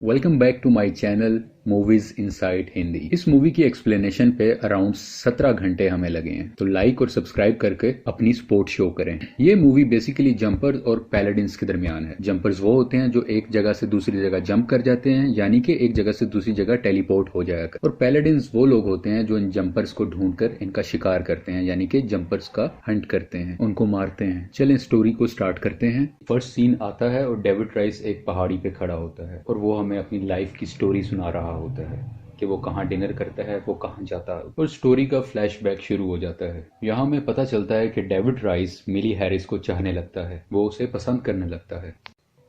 Welcome back to my channel movies inside Hindi. इस movie की explanation पे अराउंड 17 घंटे हमें लगे हैं, तो लाइक और सब्सक्राइब करके अपनी सपोर्ट शो करें। ये मूवी बेसिकली जंपर्स और पैलेडिन्स के दरमियान है। जंपर्स वो होते हैं जो एक जगह से दूसरी जगह जंप कर जाते हैं, यानी कि एक जगह से दूसरी जगह टेलीपोर्ट हो जाएगा। और पैलेडिन्स वो लोग होते हैं जो इन जंपर्स को ढूंढकर इनका शिकार करते हैं, यानी कि जंपर्स का हंट करते हैं, उनको मारते हैं। चलें स्टोरी को स्टार्ट करते हैं। फर्स्ट सीन आता है और डेविड राइस एक पहाड़ी पे खड़ा होता है और वो हमें अपनी लाइफ की स्टोरी सुना रहा होता है कि वो कहाँ डिनर करता है, वो कहाँ जाता है, और स्टोरी का फ्लैशबैक शुरू हो जाता है। यहाँ हमें पता चलता है कि डेविड राइस मिली हैरिस को चाहने लगता है, वो उसे पसंद करने लगता है।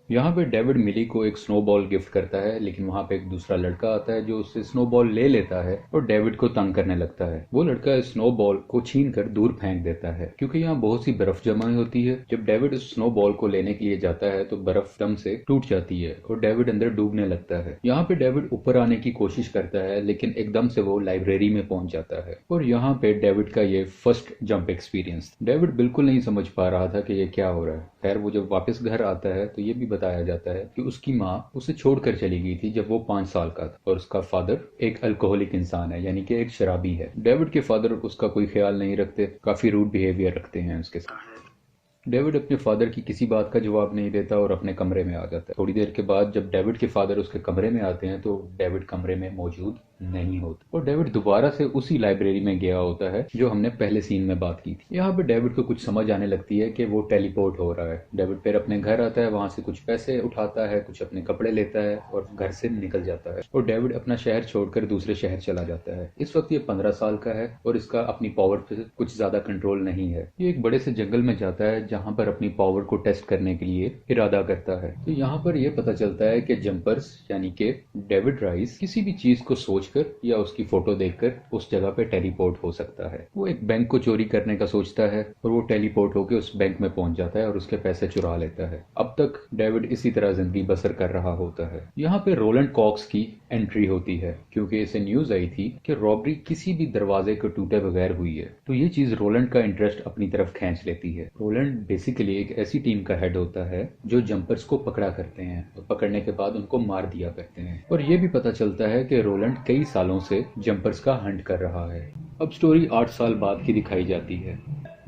यहाँ पे डेविड मिली को एक स्नोबॉल गिफ्ट करता है, लेकिन वहाँ पे एक दूसरा लड़का आता है जो उससे स्नोबॉल ले लेता है और डेविड को तंग करने लगता है। वो लड़का स्नोबॉल को छीन कर दूर फेंक देता है क्योंकि यहाँ बहुत सी बर्फ जमा होती है। जब डेविड उस स्नोबॉल को लेने के लिए जाता है तो बर्फ दम से टूट जाती है और डेविड अंदर डूबने लगता है। यहाँ पे डेविड ऊपर आने की कोशिश करता है, लेकिन एकदम से वो लाइब्रेरी में पहुंच जाता है और यहाँ पे डेविड का ये फर्स्ट जंप एक्सपीरियंस। डेविड बिल्कुल नहीं समझ पा रहा था कि ये क्या हो रहा है। खैर वो जब वापस घर आता है तो ये भी बताया जाता है कि उसकी माँ उसे छोड़कर चली गई थी जब वो 5 साल का था और उसका फादर एक अल्कोहलिक इंसान है, यानी कि एक शराबी है। डेविड के फादर उसका कोई ख्याल नहीं रखते, काफी रूड बिहेवियर रखते हैं उसके साथ। डेविड अपने फादर की किसी बात का जवाब नहीं देता और अपने कमरे में आ जाता है। थोड़ी देर के बाद जब डेविड के फादर उसके कमरे में आते हैं तो डेविड कमरे में मौजूद नहीं होता और डेविड दोबारा से उसी लाइब्रेरी में गया होता है जो हमने पहले सीन में बात की थी। यहाँ पे डेविड को कुछ समझ आने लगती है कि वो टेलीपोर्ट हो रहा है। डेविड फिर अपने घर आता है, वहां से कुछ पैसे उठाता है, कुछ अपने कपड़े लेता है और घर से निकल जाता है और डेविड अपना शहर छोड़कर दूसरे शहर चला जाता है। इस वक्त ये 15 साल का है और इसका अपनी पावर पे कुछ ज्यादा कंट्रोल नहीं है। ये एक बड़े से जंगल में जाता है जहाँ पर अपनी पावर को टेस्ट करने के लिए इरादा करता है। तो यहाँ पर यह पता चलता है कि जंपर्स यानी कि डेविड राइस किसी भी चीज को सोचकर या उसकी फोटो देखकर उस जगह पे टेलीपोर्ट हो सकता है। वो एक बैंक को चोरी करने का सोचता है और वो टेलीपोर्ट होकर उस बैंक में पहुंच जाता है और उसके पैसे चुरा लेता है। अब तक डेविड इसी तरह जिंदगी बसर कर रहा होता है। यहाँ पे रोलैंड कॉक्स की एंट्री होती है क्योंकि इसे न्यूज आई थी कि रॉबरी किसी भी दरवाजे को टूटे बगैर हुई है। तो ये चीज रोलैंड का इंटरेस्ट अपनी तरफ खींच लेती है। रोलैंड बेसिकली एक ऐसी टीम का हेड होता है जो जंपर्स को पकड़ा करते हैं और पकड़ने के बाद उनको मार दिया करते हैं। और ये भी पता चलता है कि रोलैंड कई सालों से जंपर्स का हंट कर रहा है। अब स्टोरी 8 साल बाद की दिखाई जाती है।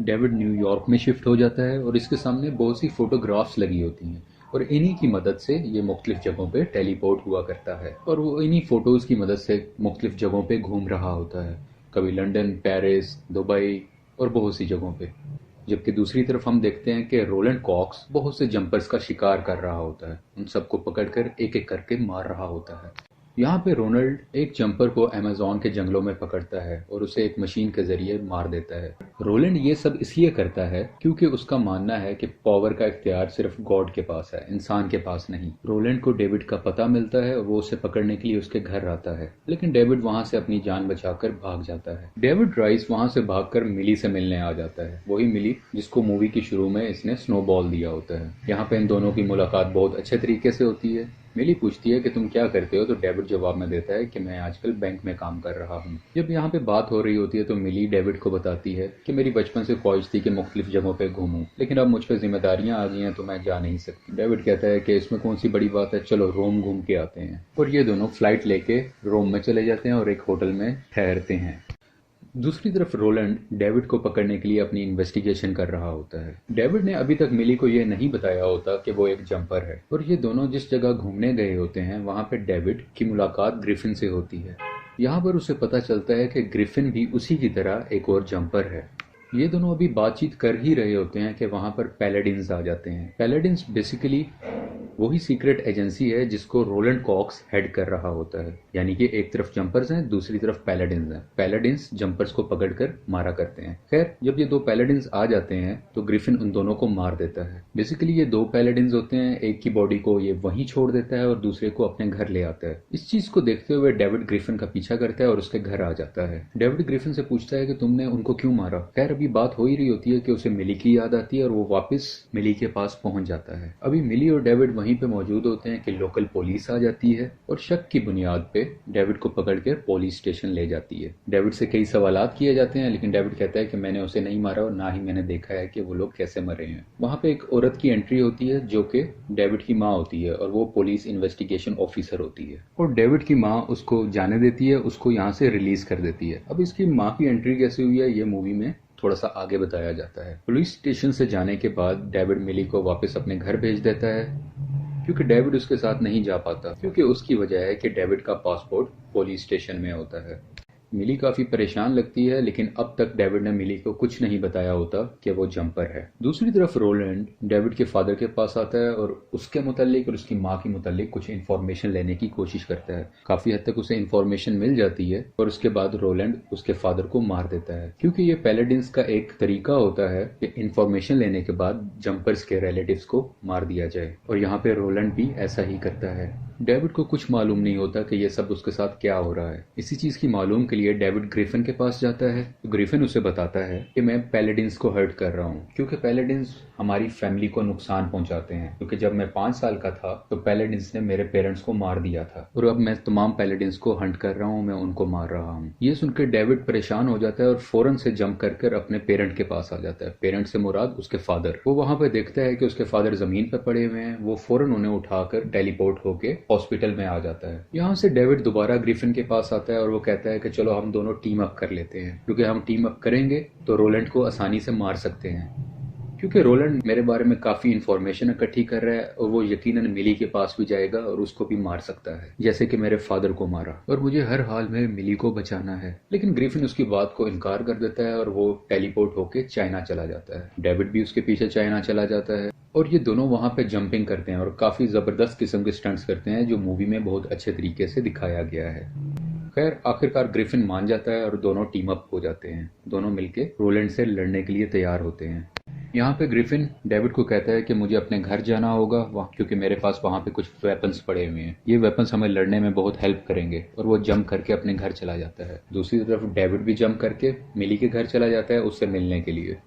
डेविड न्यूयॉर्क में शिफ्ट हो जाता है और इसके सामने बहुत सी फोटोग्राफ्स लगी होती हैं और इन्हीं की मदद से ये मुख्तलिफ जगहों पे टेलीपोर्ट हुआ करता है और वो इन्हीं फोटोज की मदद से मुख्तलिफ जगहों पे घूम रहा होता है, कभी लंदन, पेरिस, दुबई और बहुत सी जगहों पे। जबकि दूसरी तरफ हम देखते हैं कि रोलैंड कॉक्स बहुत से जंपर्स का शिकार कर रहा होता है, उन सबको पकड़कर एक एक करके मार रहा होता है। यहाँ पे रोनाल्ड एक जंपर को अमेज़न के जंगलों में पकड़ता है और उसे एक मशीन के जरिए मार देता है। रोलैंड ये सब इसलिए करता है क्योंकि उसका मानना है कि पावर का इख्तियार सिर्फ गॉड के पास है, इंसान के पास नहीं। रोलैंड को डेविड का पता मिलता है और वो उसे पकड़ने के लिए उसके घर आता है, लेकिन डेविड वहां से अपनी जान बचाकर भाग जाता है। डेविड राइस वहां से भागकर मिली से मिलने आ जाता है, वही मिली जिसको मूवी की शुरू में इसने स्नोबॉल दिया होता है। यहाँ पे इन दोनों की मुलाकात बहुत अच्छे तरीके से होती है। मिली पूछती है कि तुम क्या करते हो, तो डेविड जवाब में देता है कि मैं आजकल बैंक में काम कर रहा हूँ। जब यहाँ पे बात हो रही होती है तो मिली डेविड को बताती है कि मेरी बचपन से ख्वाहिश थी कि मुख्तलिफ जगहों पे घूमूं, लेकिन अब मुझ पर जिम्मेदारियां आ गई हैं तो मैं जा नहीं सकती। डेविड कहता है कि इसमें कौन सी बड़ी बात है, चलो रोम घूम के आते हैं। और ये दोनों फ्लाइट लेके रोम में चले जाते हैं और एक होटल में ठहरते हैं। दूसरी तरफ रोलैंड डेविड को पकड़ने के लिए अपनी इन्वेस्टिगेशन कर रहा होता है। डेविड ने अभी तक मिली को यह नहीं बताया होता कि वो एक जंपर है और ये दोनों जिस जगह घूमने गए होते हैं वहां पे डेविड की मुलाकात ग्रिफिन से होती है। यहाँ पर उसे पता चलता है कि ग्रिफिन भी उसी की तरह एक और जंपर है। ये दोनों अभी बातचीत कर ही रहे होते हैं कि वहां पर पैलेडिन्स आ जाते हैं। पैलेडिन्स बेसिकली वही सीक्रेट एजेंसी है जिसको रोलैंड कॉक्स हेड कर रहा होता है, यानी कि एक तरफ जंपर्स हैं, दूसरी तरफ पैलेडिन्स हैं। पैलेडिन्स जंपर्स को पकड़कर मारा करते हैं। खैर जब ये दो पैलेडिन्स आ जाते हैं तो ग्रिफिन उन दोनों को मार देता है। बेसिकली ये दो पैलेडिन्स होते हैं, एक की बॉडी को ये वहीं छोड़ देता है और दूसरे को अपने घर ले आता है। इस चीज को देखते हुए डेविड ग्रिफिन का पीछा करता है और उसके घर आ जाता है। डेविड ग्रिफिन से पूछता है कि तुमने उनको क्यों मारा। खैर अभी बात हो ही रही होती है कि उसे मिली की याद आती है और वो वापस मिली के पास पहुंच जाता है। अभी मिली और डेविड वहीं पे मौजूद होते हैं कि लोकल पुलिस आ जाती है और शक की बुनियाद पे डेविड को पकड़कर पुलिस स्टेशन ले जाती है। डेविड से कई सवालात किए जाते हैं, लेकिन डेविड कहता है कि मैंने उसे नहीं मारा और ना ही मैंने देखा है कि वो लोग कैसे मरे हैं। वहां पे एक औरत की एंट्री होती है जो कि डेविड की माँ होती है और वो पुलिस इन्वेस्टिगेशन ऑफिसर होती है और डेविड की माँ उसको जाने देती है, उसको यहाँ से रिलीज कर देती है। अब इसकी माँ की एंट्री कैसे हुई है ये मूवी में थोड़ा सा आगे बताया जाता है। पुलिस स्टेशन से जाने के बाद डेविड मिली को वापस अपने घर भेज देता है, क्योंकि डेविड उसके साथ नहीं जा पाता, क्योंकि उसकी वजह है कि डेविड का पासपोर्ट पुलिस स्टेशन में होता है। मिली काफी परेशान लगती है, लेकिन अब तक डेविड ने मिली को कुछ नहीं बताया होता कि वो जंपर है। दूसरी तरफ रोलैंड डेविड के फादर के पास आता है और उसके मुतालिक और उसकी माँ के मुतालिक कुछ इन्फॉर्मेशन लेने की कोशिश करता है। काफी हद तक उसे इन्फॉर्मेशन मिल जाती है और उसके बाद रोलैंड उसके फादर को मार देता है, क्योंकि ये पैलेडिन्स का एक तरीका होता है कि इन्फॉर्मेशन लेने के बाद जंपर्स के रिलेटिव्स को मार दिया जाए, और यहाँ पे रोलैंड भी ऐसा ही करता है। डेविड को कुछ मालूम नहीं होता कि ये सब उसके साथ क्या हो रहा है। इसी चीज की मालूम के लिए डेविड ग्रिफिन के पास जाता है, तो ग्रिफिन उसे बताता है कि मैं पैलेडिन्स को हर्ट कर रहा हूँ, क्योंकि पैलेडिन्स हमारी फैमिली को नुकसान पहुंचाते हैं। क्योंकि जब मैं 5 साल का था तो पैलेडिन्स ने मेरे पेरेंट्स को मार दिया था और अब मैं तमाम पैलेडिन्स को हंट कर रहा हूँ, मैं उनको मार रहा हूँ। ये सुनकर डेविड परेशान हो जाता है और फौरन से जंप कर अपने पेरेंट के पास आ जाता है। पेरेंट से मुराद उसके फादर। वो वहां पे देखता है कि उसके फादर जमीन पर पड़े हुए हैं। वो फौरन उन्हें उठाकर टेलीपोर्ट होके हॉस्पिटल में आ जाता है। यहाँ से डेविड दोबारा ग्रिफिन के पास आता है और वो कहता है कि चलो हम दोनों टीम अप कर लेते हैं, क्योंकि हम टीम अप करेंगे तो रोलैंड को आसानी से मार सकते हैं, क्योंकि रोलैंड मेरे बारे में काफी इन्फॉर्मेशन इकट्ठी कर रहा है और वो यकीनन मिली के पास भी जाएगा और उसको भी मार सकता है, जैसे कि मेरे फादर को मारा, और मुझे हर हाल में मिली को बचाना है। लेकिन ग्रिफिन उसकी बात को इनकार कर देता है और वो टेलीपोर्ट होके चाइना चला जाता है। डेविड भी उसके पीछे चाइना चला जाता है और ये दोनों वहां पे जंपिंग करते हैं और काफी जबरदस्त किस्म के स्टंट्स करते हैं, जो मूवी में बहुत अच्छे तरीके से दिखाया गया है। खैर आखिरकार ग्रिफिन मान जाता है और दोनों टीम अप हो जाते हैं। दोनों मिलके रोलैंड से लड़ने के लिए तैयार होते हैं। यहाँ पे ग्रिफिन डेविड को कहता है कि मुझे अपने घर जाना होगा वहाँ, क्योंकि मेरे पास वहाँ पे कुछ वेपन्स पड़े हुए हैं। ये वेपन्स हमें लड़ने में बहुत हेल्प करेंगे, और वो जंप करके अपने घर चला जाता है। दूसरी तरफ डेविड भी जंप करके मिली के घर चला जाता है उससे मिलने के लिए।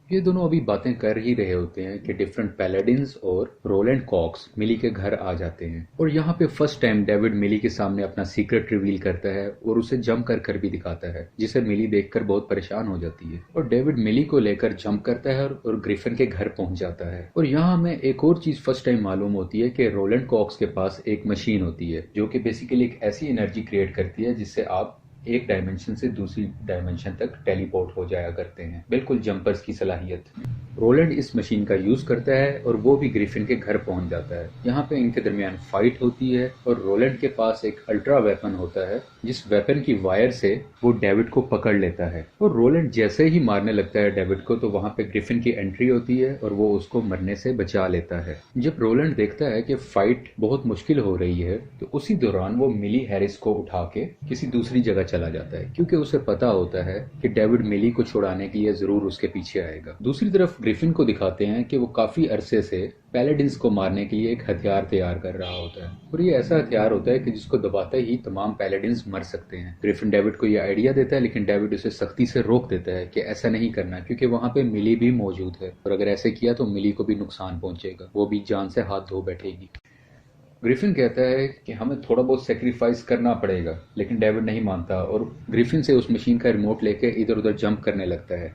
ये दोनों अभी बातें कर ही रहे होते हैं कि डिफरेंट पैलेडिन्स और रोलैंड कॉक्स मिली के घर आ जाते हैं, और यहाँ पे फर्स्ट टाइम डेविड मिली के सामने अपना सीक्रेट रिवील करता है और उसे जंप कर भी दिखाता है, जिसे मिली देखकर बहुत परेशान हो जाती है। और डेविड मिली को लेकर जंप करता है और ग्रिफिन के घर पहुंच जाता है। और यहाँ हमें एक और चीज फर्स्ट टाइम मालूम होती है कि रोलैंड कॉक्स के पास एक मशीन होती है जो कि बेसिकली एक ऐसी एनर्जी क्रिएट करती है जिससे आप एक डायमेंशन से दूसरी डायमेंशन तक टेलीपोर्ट हो जाया करते हैं, बिल्कुल जंपर्स की सलाहियत। रोलैंड इस मशीन का यूज करता है और वो भी ग्रिफिन के घर पहुंच जाता है। यहाँ पे इनके दरमियान फाइट होती है और रोलैंड के पास एक अल्ट्रा वेपन होता है, जिस वेपन की वायर से वो डेविड को पकड़ लेता है। और रोलैंड जैसे ही मारने लगता है डेविड को, तो वहां पे ग्रिफिन की एंट्री होती है और वो उसको मरने से बचा लेता है। जब रोलैंड देखता है कि फाइट बहुत मुश्किल हो रही है, तो उसी दौरान वो मिली हैरिस को उठा के किसी दूसरी जगह चला जाता है, क्योंकि उसे पता होता है कि डेविड मिली को छुड़ाने के लिए जरूर उसके पीछे आएगा। दूसरी तरफ ग्रिफिन को दिखाते हैं कि वो काफी अरसे से पैलेडिन्स को मारने के लिए एक हथियार तैयार कर रहा होता है, और ये ऐसा हथियार होता है कि जिसको दबाते ही तमाम पैलेडिन्स मर सकते हैं। ग्रिफिन डेविड को ये आइडिया देता है, लेकिन डेविड उसे सख्ती से रोक देता है कि ऐसा नहीं करना, क्योंकि वहां पे मिली भी मौजूद है और अगर ऐसे किया तो मिली को भी नुकसान पहुंचेगा, वो भी जान से हाथ धो बैठेगी। ग्रिफिन कहता है कि हमें थोड़ा बहुत सेक्रीफाइस करना पड़ेगा, लेकिन डेविड नहीं मानता और ग्रिफिन से उस मशीन का रिमोट लेके इधर उधर जंप करने लगता है,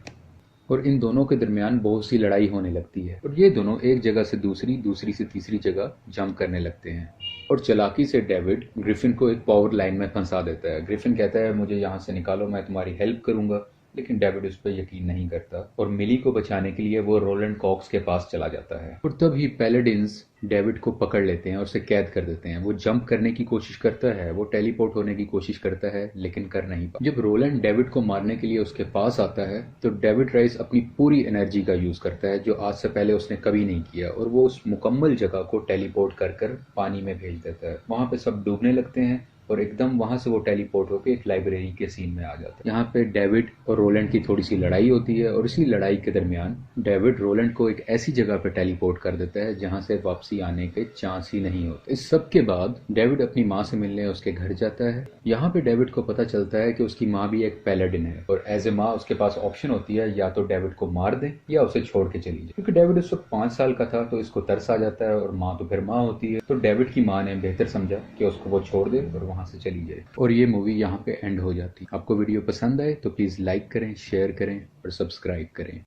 और इन दोनों के दरमियान बहुत सी लड़ाई होने लगती है और ये दोनों एक जगह से दूसरी, दूसरी से तीसरी जगह जंप करने लगते हैं। और चालाकी से डेविड ग्रिफिन को एक पावर लाइन में फंसा देता है। ग्रिफिन कहता है मुझे यहाँ से निकालो, मैं तुम्हारी हेल्प करूंगा, लेकिन डेविड उस पर यकीन नहीं करता और मिली को बचाने के लिए वो रोलैंड कॉक्स के पास चला जाता है। और तभी पैलेडिन्स डेविड को पकड़ लेते हैं और उसे कैद कर देते हैं। वो जंप करने की कोशिश करता है, वो टेलीपोर्ट होने की कोशिश करता है, लेकिन कर नहीं पाता। जब रोलैंड डेविड को मारने के लिए उसके पास आता है, तो डेविड राइस अपनी पूरी एनर्जी का यूज करता है, जो आज से पहले उसने कभी नहीं किया, और वो उस मुकम्मल जगह को टेलीपोर्ट कर पानी में भेज देता है। वहां पे सब डूबने लगते हैं और एकदम वहां से वो टेलीपोर्ट होकर एक लाइब्रेरी के सीन में आ जाता है। यहाँ पे डेविड और रोलैंड की थोड़ी सी लड़ाई होती है और इसी लड़ाई के दरमियान डेविड रोलैंड को एक ऐसी जगह पे टेलीपोर्ट कर देता है जहां से वापसी आने के चांस ही नहीं होते। इस सब के बाद डेविड अपनी माँ से मिलने उसके घर जाता है। यहाँ पे डेविड को पता चलता है कि उसकी माँ भी एक पैलेडिन है और एज ए माँ उसके पास ऑप्शन होती है या तो डेविड को मार दे या उसे छोड़ के चली जाए। क्योंकि डेविड उस वक्त 5 साल का था तो इसको तरस आ जाता है और माँ तो फिर माँ होती है, तो डेविड की माँ ने बेहतर समझा कि उसको वो छोड़ दे और वहां से चली जाए। और ये मूवी यहाँ पे एंड हो जाती है। आपको वीडियो पसंद आए तो प्लीज लाइक करें, शेयर करें और सब्सक्राइब करें।